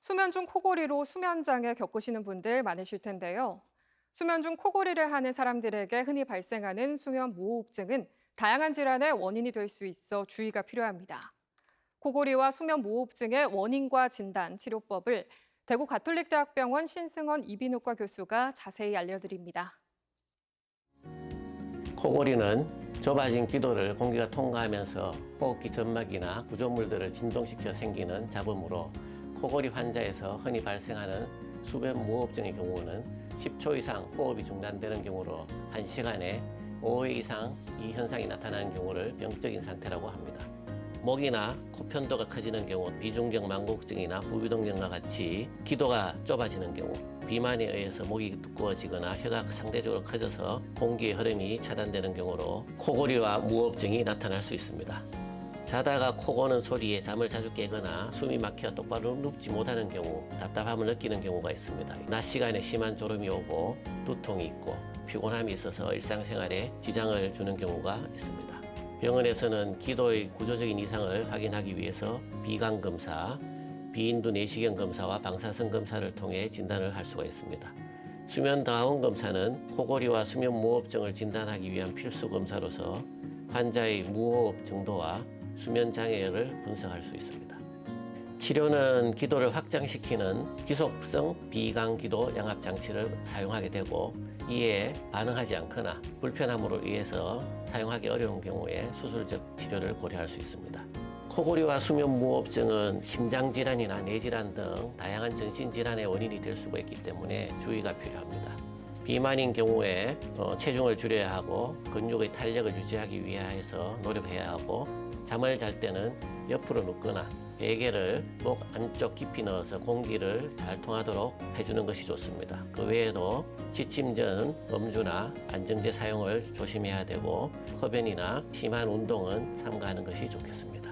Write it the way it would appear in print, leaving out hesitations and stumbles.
수면 중 코골이로 수면장애 겪으시는 분들 많으실 텐데요. 수면 중 코골이를 하는 사람들에게 흔히 발생하는 수면 무호흡증은 다양한 질환의 원인이 될 수 있어 주의가 필요합니다. 코골이와 수면 무호흡증의 원인과 진단, 치료법을 대구 가톨릭대학병원 신승원 이비인후과 교수가 자세히 알려드립니다. 코골이는 좁아진 기도를 공기가 통과하면서 호흡기 점막이나 구조물들을 진동시켜 생기는 잡음으로 코골이 환자에서 흔히 발생하는 수면 무호흡증의 경우는 10초 이상 호흡이 중단되는 경우로 1시간에 5회 이상 이 현상이 나타나는 경우를 병적인 상태라고 합니다. 목이나 코 편도가 커지는 경우, 비중격 망곡증이나 부비동경과 같이 기도가 좁아지는 경우, 비만에 의해서 목이 두꺼워지거나 혀가 상대적으로 커져서 공기의 흐름이 차단되는 경우로 코골이와 무호흡증이 나타날 수 있습니다. 자다가 코 고는 소리에 잠을 자주 깨거나 숨이 막혀 똑바로 눕지 못하는 경우, 답답함을 느끼는 경우가 있습니다. 낮 시간에 심한 졸음이 오고 두통이 있고 피곤함이 있어서 일상생활에 지장을 주는 경우가 있습니다. 병원에서는 기도의 구조적인 이상을 확인하기 위해서 비강검사, 비인두 내시경 검사와 방사선 검사를 통해 진단을 할 수가 있습니다. 수면다운 검사는 코골이와 수면무호흡증을 진단하기 위한 필수 검사로서 환자의 무호흡 정도와 수면장애를 분석할 수 있습니다. 치료는 기도를 확장시키는 지속성 비강기도 양압장치를 사용하게 되고, 이에 반응하지 않거나 불편함으로 인해서 사용하기 어려운 경우에 수술적 치료를 고려할 수 있습니다. 코골이와 수면무호흡증은 심장질환이나 뇌질환 등 다양한 전신질환의 원인이 될 수가 있기 때문에 주의가 필요합니다. 비만인 경우에 체중을 줄여야 하고 근육의 탄력을 유지하기 위해서 노력해야 하고, 잠을 잘 때는 옆으로 눕거나 베개를 목 안쪽 깊이 넣어서 공기를 잘 통하도록 해주는 것이 좋습니다. 그 외에도 취침 전 음주나 안정제 사용을 조심해야 되고, 흡연이나 심한 운동은 삼가하는 것이 좋겠습니다.